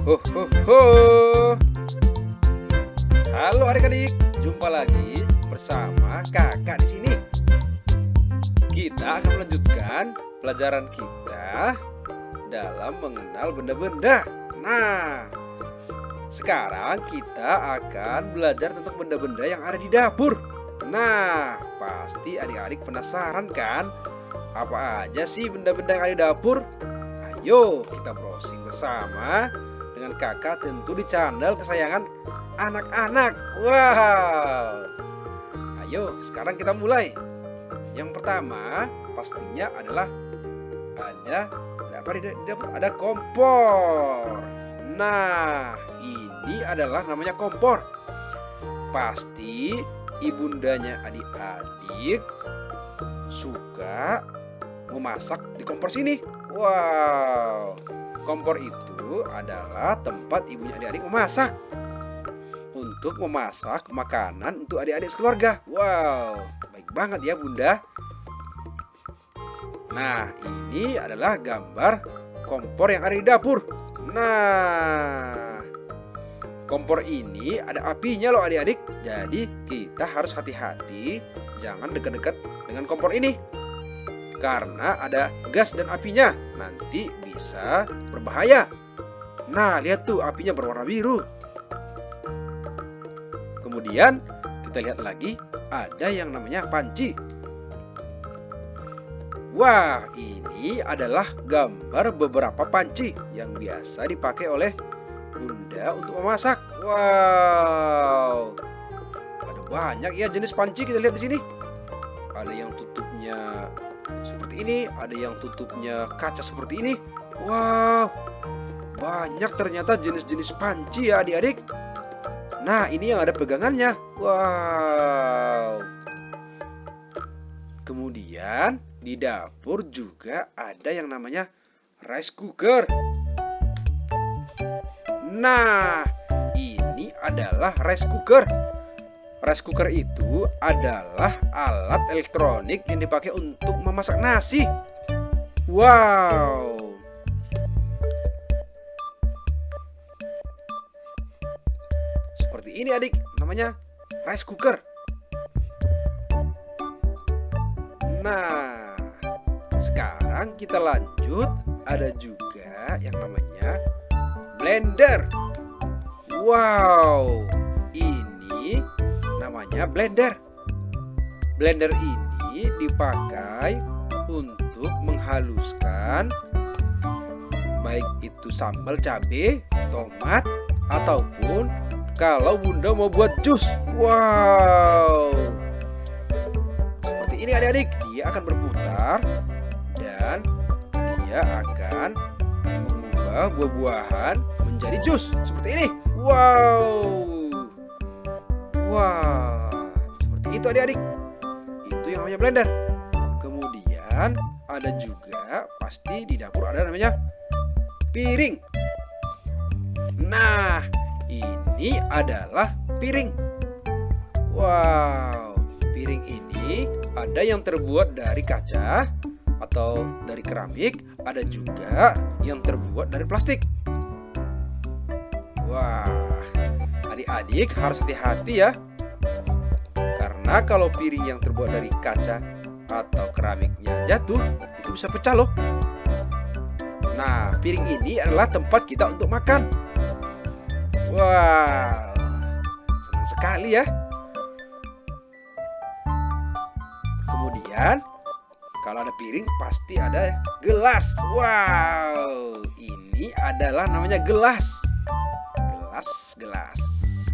Ho ho ho. Halo adik-adik, jumpa lagi bersama kakak di sini. Kita akan melanjutkan pelajaran kita dalam mengenal benda-benda. Nah, sekarang kita akan belajar tentang benda-benda yang ada di dapur. Nah, pasti adik-adik penasaran kan? Apa aja sih benda-benda yang ada di dapur? Ayo kita browsing bersama dengan kakak tentu di channel kesayangan anak-anak. Wow. Ayo sekarang kita mulai. Yang pertama pastinya adalah ada apa di dapur? Ada kompor. Nah, ini adalah namanya kompor. Pasti ibundanya adik-adik suka memasak di kompor sini. Wow, kompor itu adalah tempat ibunya adik-adik memasak untuk memasak makanan untuk adik-adik sekeluarga. Wow, baik banget ya bunda. Nah, ini adalah gambar kompor yang ada di dapur. Nah, kompor ini ada apinya loh adik-adik. Jadi kita harus hati-hati, jangan dekat-dekat dengan kompor ini. Karena ada gas dan apinya, nanti bisa berbahaya. Nah, lihat tuh apinya berwarna biru. Kemudian kita lihat lagi ada yang namanya panci. Wah, ini adalah gambar beberapa panci yang biasa dipakai oleh bunda untuk memasak. Wow, ada banyak ya jenis panci, kita lihat di sini. Ada yang tutupnya seperti ini, ada yang tutupnya kaca seperti ini. Wow, banyak ternyata jenis-jenis panci ya adik-adik. Nah, ini yang ada pegangannya. Wow. Kemudian di dapur juga ada yang namanya rice cooker. Nah, ini adalah rice cooker. Rice cooker itu adalah alat elektronik yang dipakai untuk memasak nasi. Wow. Seperti ini adik, namanya rice cooker. Nah, sekarang kita lanjut. Ada juga yang namanya blender. Wow, ini namanya blender. Blender ini dipakai untuk menghaluskan baik itu sambal cabai, tomat, ataupun kalau bunda mau buat jus. Wow, seperti ini adik-adik. Dia akan berputar dan dia akan mengubah buah-buahan menjadi jus seperti ini. Wow. Wah, seperti itu adik-adik. Itu yang namanya blender. Kemudian ada juga pasti di dapur ada namanya piring. Nah, ini adalah piring. Wow, piring ini ada yang terbuat dari kaca atau dari keramik, ada juga yang terbuat dari plastik. Wah, adik-adik harus hati-hati ya. Karena kalau piring yang terbuat dari kaca atau keramiknya jatuh, itu bisa pecah loh. Nah, piring ini adalah tempat kita untuk makan. Wow, senang sekali ya. Kemudian kalau ada piring pasti ada gelas. Wow, ini adalah namanya gelas.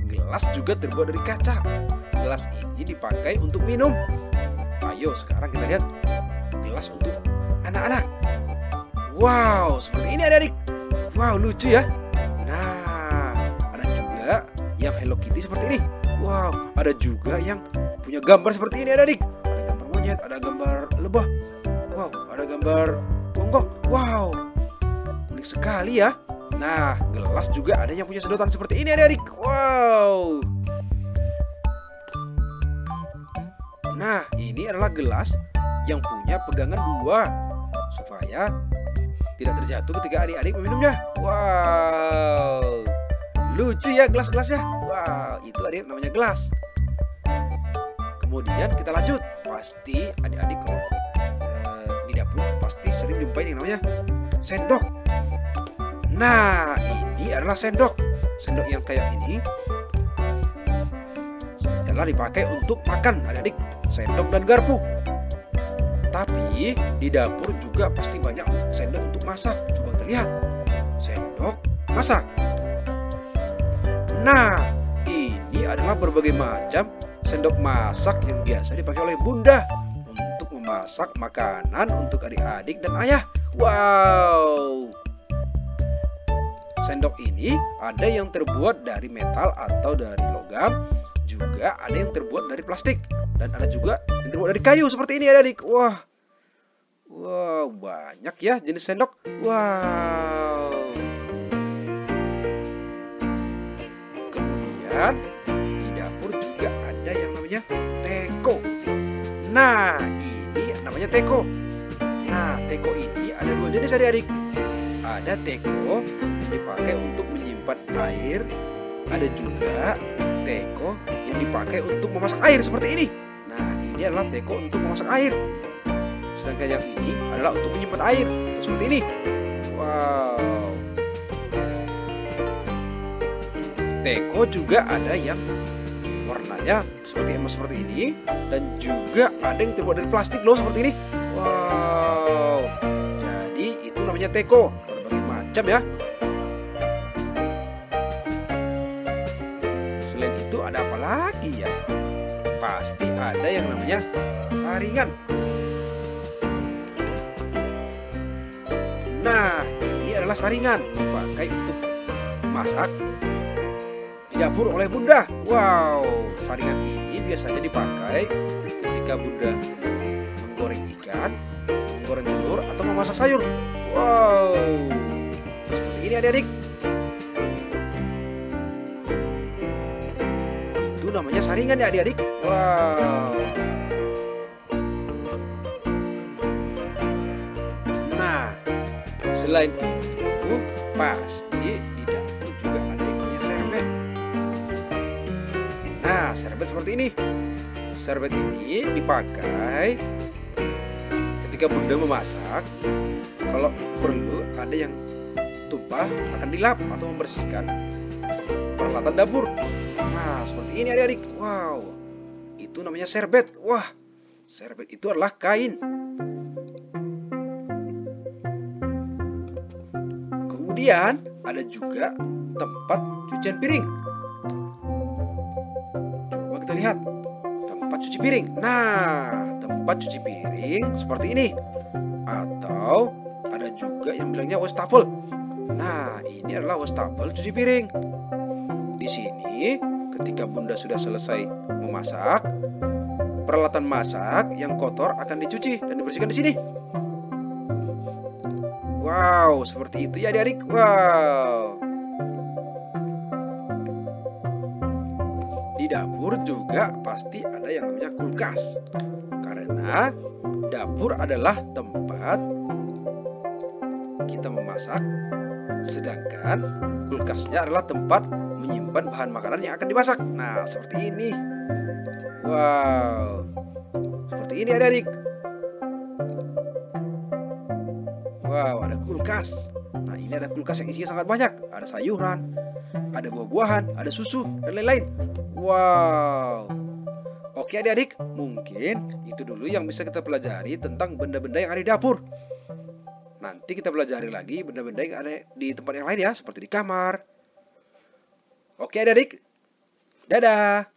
Gelas juga terbuat dari kaca. Gelas ini dipakai untuk minum. Ayo sekarang kita lihat gelas untuk anak-anak. Wow, seperti ini adik-adik. Wow, lucu ya. Nah, ada juga yang Hello Kitty seperti ini. Wow, ada juga yang punya gambar seperti ini adik-adik. Ada gambar monyet, ada gambar lebah. Wow, ada gambar gonggong. Wow, unik sekali ya. Nah, gelas juga ada yang punya sedotan seperti ini adik-adik. Wow. Nah, ini adalah gelas yang punya pegangan dua supaya tidak terjatuh ketika adik-adik meminumnya. Wow, lucu ya gelas-gelasnya. Wow, itu adik namanya gelas. Kemudian kita lanjut. Pasti adik-adik kalau di dapur pasti sering jumpai yang namanya sendok. Nah, ini adalah sendok. Sendok yang kayak ini adalah dipakai untuk makan adik-adik. Sendok dan garpu. Tapi di dapur juga pasti banyak sendok untuk masak. Coba kita lihat. Sendok masak. Nah, ini adalah berbagai macam sendok masak yang biasa dipakai oleh bunda untuk memasak makanan untuk adik-adik dan ayah. Wow. Sendok ini ada yang terbuat dari metal atau dari logam, juga ada yang terbuat dari plastik, dan ada juga yang terbuat dari kayu seperti ini adik-adik. Wah, wow, banyak ya jenis sendok. Wow. Kemudian di dapur juga ada yang namanya teko. Nah, ini namanya teko. Nah, teko ini ada dua jenis adik-adik. Ada teko yang dipakai untuk menyimpan air. Ada juga teko yang dipakai untuk memasak air seperti ini. Nah, ini adalah teko untuk memasak air. Sedangkan yang ini adalah untuk menyimpan air seperti ini. Wow. Teko juga ada yang warnanya seperti emas seperti ini, dan juga ada yang terbuat dari plastik loh seperti ini. Wow. Jadi itu namanya teko, berbagai macam ya. Selain itu ada apa lagi ya? Pasti ada yang namanya saringan. Nah, ini adalah saringan dipakai untuk masak di dapur oleh bunda. Wow, saringan ini biasanya dipakai ketika bunda menggoreng ikan, menggoreng telur, atau memasak sayur. Wow, seperti ini adik-adik. Itu namanya saringan ya adik-adik. Wow. Nah, selain itu pasti di dapur juga ada yang namanya serbet. Nah, serbet seperti ini. Serbet ini dipakai ketika bunda memasak. Kalau perlu ada yang tumpah akan dilap atau membersihkan peralatan dapur. Nah, seperti ini adik-adik. Wow, itu namanya serbet. Wah, serbet itu adalah kain. Kemudian ada juga tempat cucian piring. Coba kita lihat tempat cuci piring. Nah, tempat cuci piring seperti ini. Atau ada juga yang bilangnya wastafel. Nah, ini adalah wastafel cuci piring. Di sini ketika bunda sudah selesai memasak, peralatan masak yang kotor akan dicuci dan dibersihkan di sini. Wow, seperti itu ya adik-adik. Wow. Di dapur juga pasti ada yang namanya kulkas. Karena dapur adalah tempat kita memasak, sedangkan kulkasnya adalah tempat menyimpan bahan makanan yang akan dimasak. Nah, seperti ini. Wow. Seperti ini adik-adik. Wow, ada kulkas. Nah, ini ada kulkas yang isinya sangat banyak. Ada sayuran, ada buah-buahan, ada susu, dan lain-lain. Wow. Oke adik-adik, mungkin itu dulu yang bisa kita pelajari tentang benda-benda yang ada di dapur. Nanti kita pelajari lagi benda-benda yang ada di tempat yang lain ya, seperti di kamar. Oke adik-adik, dadah.